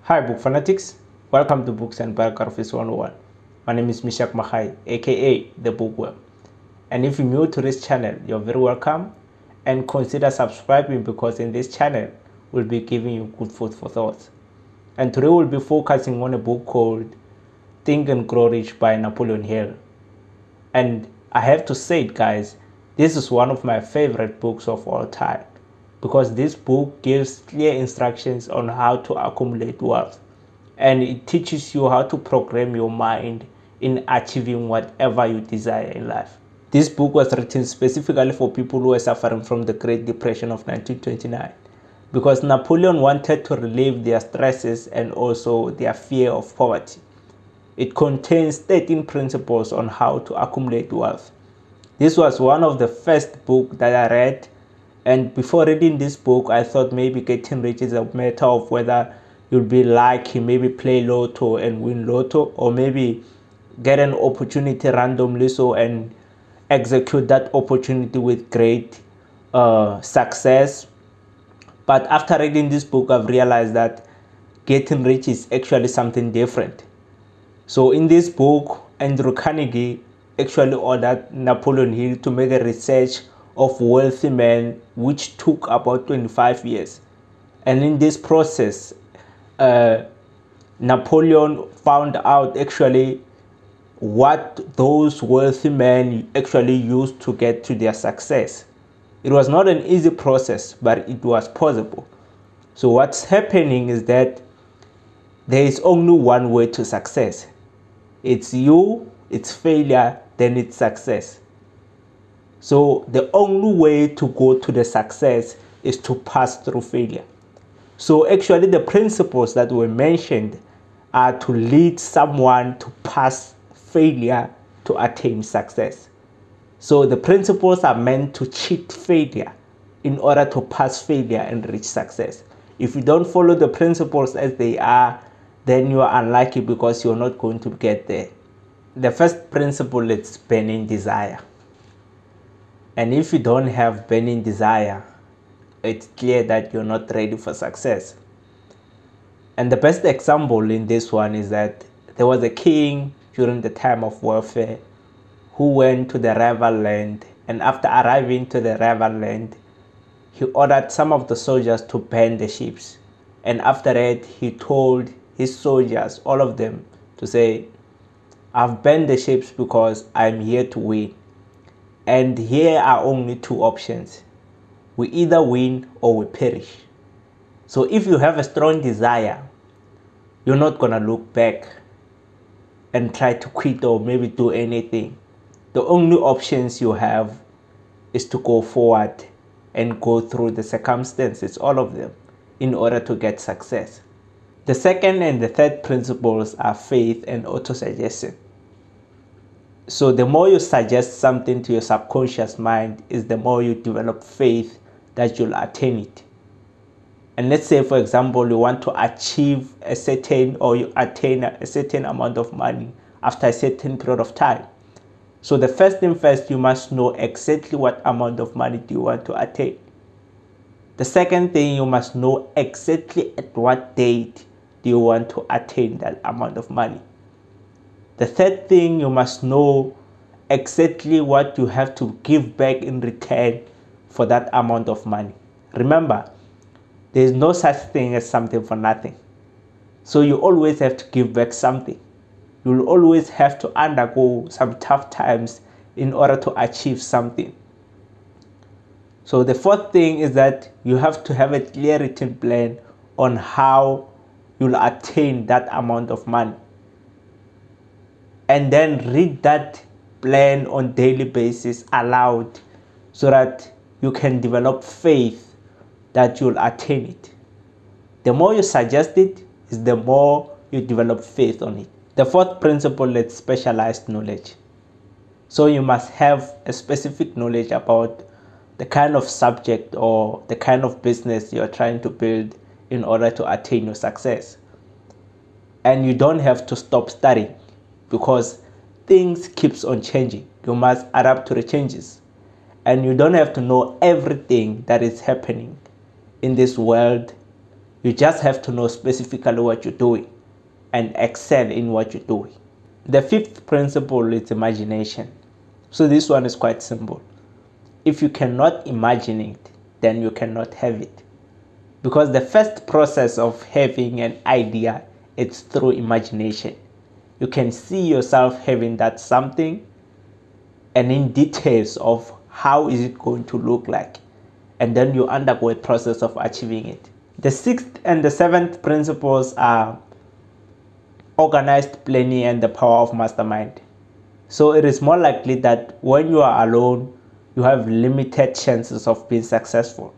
Hi book fanatics, welcome to Books and Biographies 101. My name is Mishak Mahai, aka The Bookworm. And if you're new to this channel, you're very welcome and consider subscribing because in this channel, we'll be giving you good food for thought. And today we'll be focusing on a book called Think and Grow Rich by Napoleon Hill. And I have to say it, guys, this is one of my favorite books of all time, because this book gives clear instructions on how to accumulate wealth, and it teaches you how to program your mind in achieving whatever you desire in life. This book was written specifically for people who were suffering from the Great Depression of 1929, because Napoleon wanted to relieve their stresses and also their fear of poverty. It contains 13 principles on how to accumulate wealth. This was one of the first books that I read. And before reading this book, I thought maybe getting rich is a matter of whether you'll be lucky, maybe play lotto and win lotto, or maybe get an opportunity randomly and execute that opportunity with great success. But after reading this book, I've realized that getting rich is actually something different. So in this book, Andrew Carnegie actually ordered Napoleon Hill to make a research of wealthy men, which took about 25 years. And in this process, Napoleon found out actually what those wealthy men actually used to get to their success. It was not an easy process, but it was possible. So what's happening is that there is only one way to success. It's you, it's failure, then it's success. So the only way to go to the success is to pass through failure. So actually the principles that were mentioned are to lead someone to pass failure to attain success. So the principles are meant to cheat failure in order to pass failure and reach success. If you don't follow the principles as they are, then you are unlucky because you're not going to get there. The first principle is burning desire. And if you don't have burning desire, it's clear that you're not ready for success. And the best example in this one is that there was a king during the time of warfare who went to the rival land, and after arriving to the rival land, he ordered some of the soldiers to burn the ships. And after that, he told his soldiers, all of them, to say, "I've burned the ships because I'm here to win. And here are only two options. We either win or we perish." So if you have a strong desire, you're not going to look back and try to quit or maybe do anything. The only options you have is to go forward and go through the circumstances, all of them, in order to get success. The second and the third principles are faith and autosuggestion. So the more you suggest something to your subconscious mind is the more you develop faith that you'll attain it. And let's say, for example, you want to achieve a certain, or you attain a certain amount of money after a certain period of time. So the first thing first, you must know exactly what amount of money do you want to attain. The second thing, you must know exactly at what date do you want to attain that amount of money. The third thing, you must know exactly what you have to give back in return for that amount of money. Remember, there is no such thing as something for nothing. So you always have to give back something. You will always have to undergo some tough times in order to achieve something. So the fourth thing is that you have to have a clear written plan on how you'll attain that amount of money. And then read that plan on daily basis aloud so that you can develop faith that you'll attain it. The more you suggest it, is the more you develop faith on it. The fourth principle is specialized knowledge. So you must have a specific knowledge about the kind of subject or the kind of business you're trying to build in order to attain your success. And you don't have to stop studying, because things keeps on changing. You must adapt to the changes. And you don't have to know everything that is happening in this world. You just have to know specifically what you're doing and excel in what you're doing. The fifth principle is imagination. So this one is quite simple. If you cannot imagine it, then you cannot have it. Because the first process of having an idea, it's through imagination. You can see yourself having that something, and in details of how is it going to look like, and then you undergo a process of achieving it. The sixth and the seventh principles are organized planning and the power of mastermind. So it is more likely that when you are alone, you have limited chances of being successful.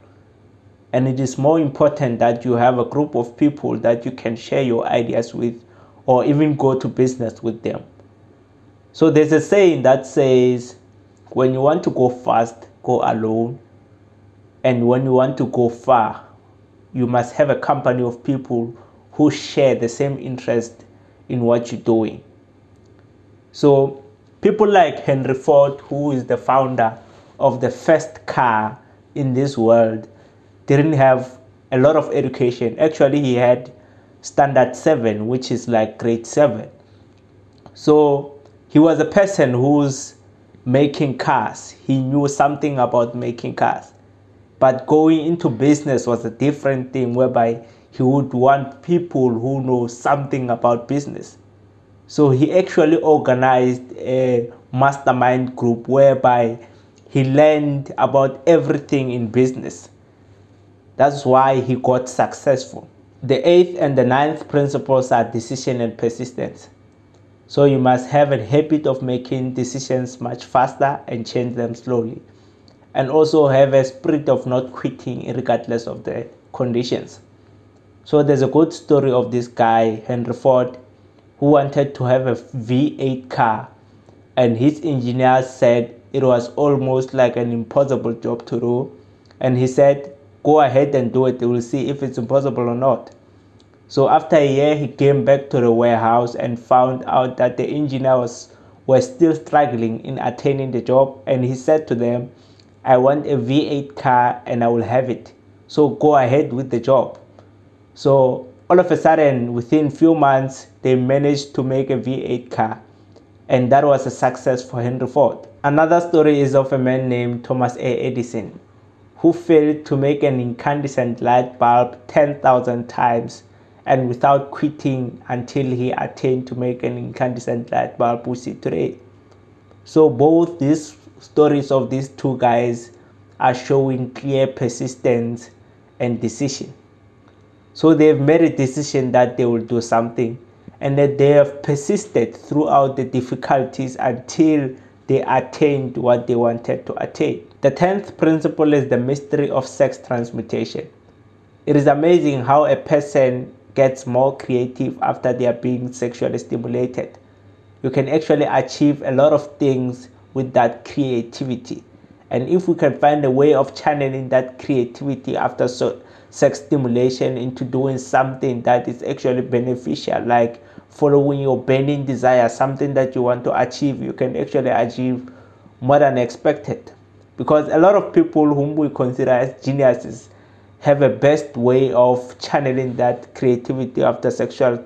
And it is more important that you have a group of people that you can share your ideas with, or even go to business with them. So there's a saying that says, when you want to go fast, go alone. And when you want to go far, you must have a company of people who share the same interest in what you're doing. So people like Henry Ford, who is the founder of the first car in this world, didn't have a lot of education. Actually, he had standard 7, which is like grade 7. So he was a person who's making cars. He knew something about making cars. But going into business was a different thing, whereby he would want people who know something about business. So he actually organized a mastermind group whereby he learned about everything in business. That's why he got successful. The eighth and the ninth principles are decision and persistence. So you must have a habit of making decisions much faster and change them slowly. And also have a spirit of not quitting regardless of the conditions. So there's a good story of this guy, Henry Ford, who wanted to have a V8 car. And his engineer said it was almost like an impossible job to do. And he said, go ahead and do it. We'll see if it's impossible or not. So after a year, he came back to the warehouse and found out that the engineers were still struggling in attaining the job. And he said to them, I want a V8 car and I will have it. So go ahead with the job. So all of a sudden, within few months, they managed to make a V8 car. And that was a success for Henry Ford. Another story is of a man named Thomas A. Edison, who failed to make an incandescent light bulb 10,000 times and without quitting until he attained to make an incandescent light bulb we see today. So both these stories of these two guys are showing clear persistence and decision. So they've made a decision that they will do something, and that they have persisted throughout the difficulties until they attained what they wanted to attain. The 10th principle is the mystery of sex transmutation. It is amazing how a person gets more creative after they are being sexually stimulated. You can actually achieve a lot of things with that creativity. And if we can find a way of channeling that creativity after sex stimulation into doing something that is actually beneficial, like following your burning desire, something that you want to achieve, you can actually achieve more than expected. Because a lot of people whom we consider as geniuses have a best way of channeling that creativity after sexual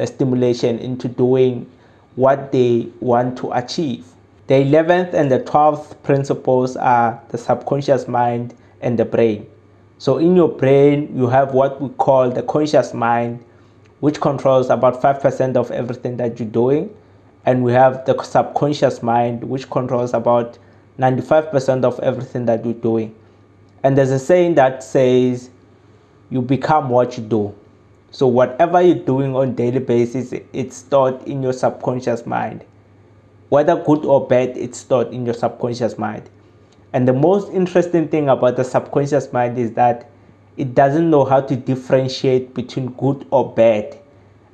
stimulation into doing what they want to achieve. The 11th and the 12th principles are the subconscious mind and the brain. So in your brain, you have what we call the conscious mind, which controls about 5% of everything that you're doing. And we have the subconscious mind, which controls about 95% of everything that you're doing. And there's a saying that says, you become what you do. So whatever you're doing on a daily basis, it's stored in your subconscious mind. Whether good or bad, it's stored in your subconscious mind. And the most interesting thing about the subconscious mind is that it doesn't know how to differentiate between good or bad.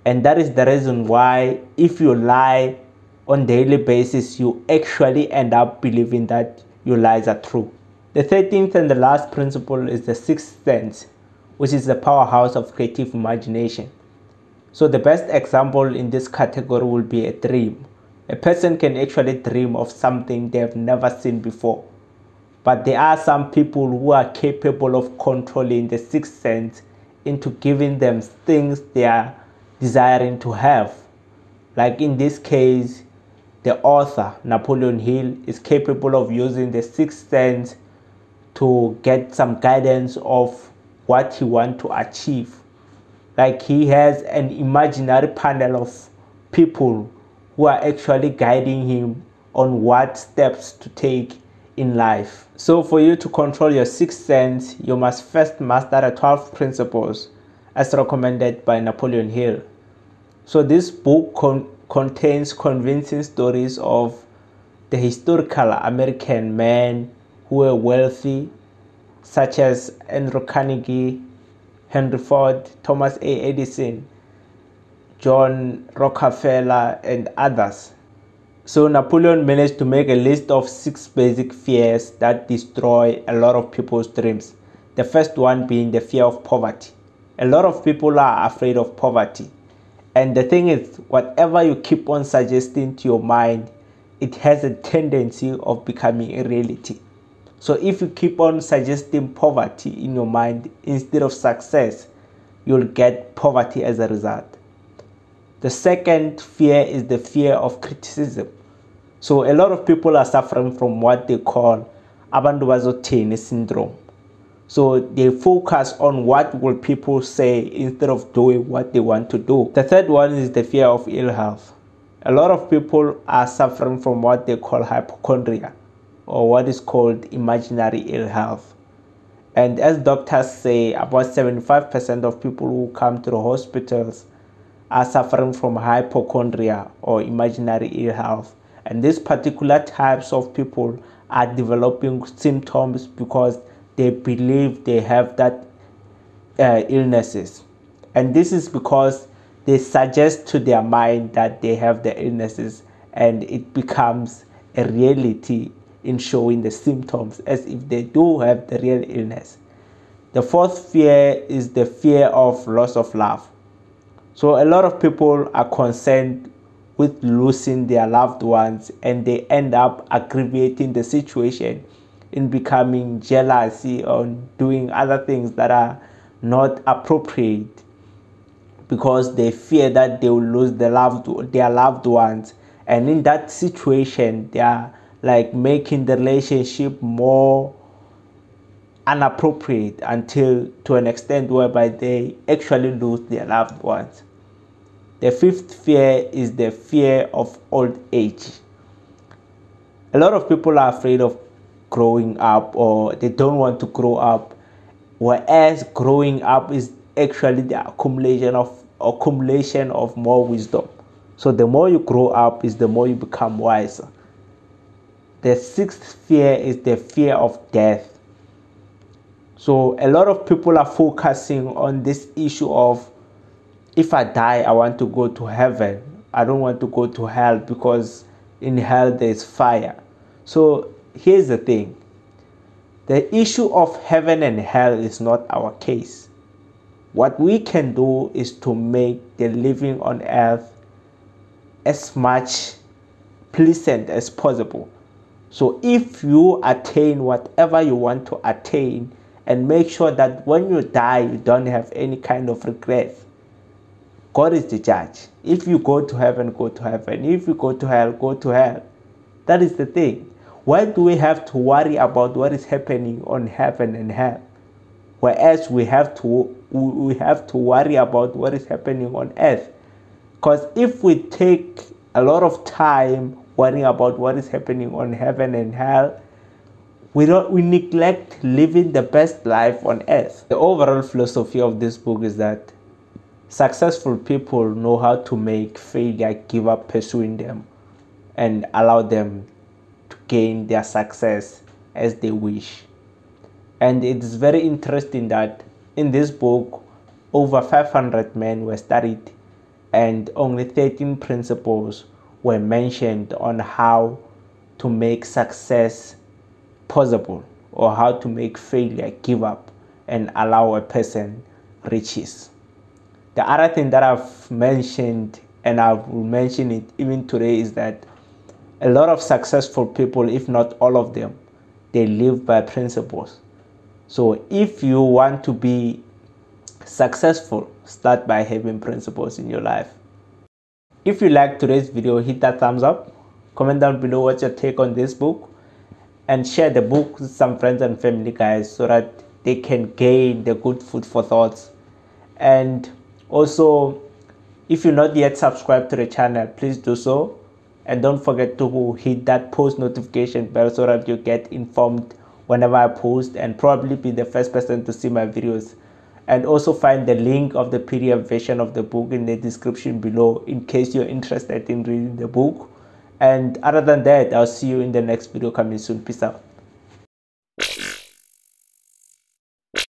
And that is the reason why if you lie on a daily basis, you actually end up believing that your lies are true. The 13th and the last principle is the sixth sense, which is the powerhouse of creative imagination. So the best example in this category will be a dream. A person can actually dream of something they have never seen before. But there are some people who are capable of controlling the sixth sense into giving them things they are desiring to have. Like in this case, the author, Napoleon Hill, is capable of using the sixth sense to get some guidance of what he wants to achieve. Like he has an imaginary panel of people who are actually guiding him on what steps to take in life. So for you to control your sixth sense, you must first master the 12 principles as recommended by Napoleon Hill. So this book contains convincing stories of the historical American men who were wealthy, such as Andrew Carnegie, Henry Ford, Thomas A. Edison, John Rockefeller, and others. So Napoleon managed to make a list of 6 basic fears that destroy a lot of people's dreams. The first one being the fear of poverty. A lot of people are afraid of poverty. And the thing is, whatever you keep on suggesting to your mind, it has a tendency of becoming a reality. So if you keep on suggesting poverty in your mind instead of success, you'll get poverty as a result. The second fear is the fear of criticism. So a lot of people are suffering from what they call abantu bazothini syndrome. So they focus on what will people say instead of doing what they want to do. The third one is the fear of ill health. A lot of people are suffering from what they call hypochondria, or what is called imaginary ill health. And as doctors say, about 75% of people who come to the hospitals are suffering from hypochondria or imaginary ill health. And these particular types of people are developing symptoms because they believe they have that illnesses. And this is because they suggest to their mind that they have the illnesses, and it becomes a reality in showing the symptoms as if they do have the real illness. The fourth fear is the fear of loss of love. So a lot of people are concerned with losing their loved ones, and they end up aggravating the situation in becoming jealousy or doing other things that are not appropriate because they fear that they will lose their loved ones. And in that situation, they are like making the relationship more inappropriate until to an extent whereby they actually lose their loved ones. The fifth fear is the fear of old age. A lot of people are afraid of growing up, or they don't want to grow up, whereas growing up is actually the accumulation of more wisdom. So the more you grow up is the more you become wiser. The sixth fear is the fear of death. So a lot of people are focusing on this issue of, if I die, I want to go to heaven. I don't want to go to hell because in hell there is fire. So here's the thing. The issue of heaven and hell is not our case. What we can do is to make the living on earth as much pleasant as possible. So if you attain whatever you want to attain, and make sure that when you die, you don't have any kind of regret, God is the judge. If you go to heaven, go to heaven. If you go to hell, go to hell. That is the thing. Why do we have to worry about what is happening on heaven and hell, whereas we have to worry about what is happening on earth? Because if we take a lot of time worrying about what is happening on heaven and hell, we neglect living the best life on earth. The overall philosophy of this book is that successful people know how to make failure give up pursuing them and allow them to gain their success as they wish. And it is very interesting that in this book, over 500 men were studied, and only 13 principles were mentioned on how to make success possible, or how to make failure give up and allow a person riches. The other thing that I've mentioned, and I will mention it even today, is that a lot of successful people, if not all of them, they live by principles. So if you want to be successful, start by having principles in your life. If you liked today's video, hit that thumbs up, comment down below what's your take on this book, and share the book with some friends and family, guys, so that they can gain the good food for thoughts. And also, if you're not yet subscribed to the channel, please do so, and don't forget to hit that post notification bell so that you get informed whenever I post, and probably be the first person to see my videos. And also find the link of the PDF version of the book in the description below in case you're interested in reading the book. And other than that, I'll see you in the next video coming soon. Peace out.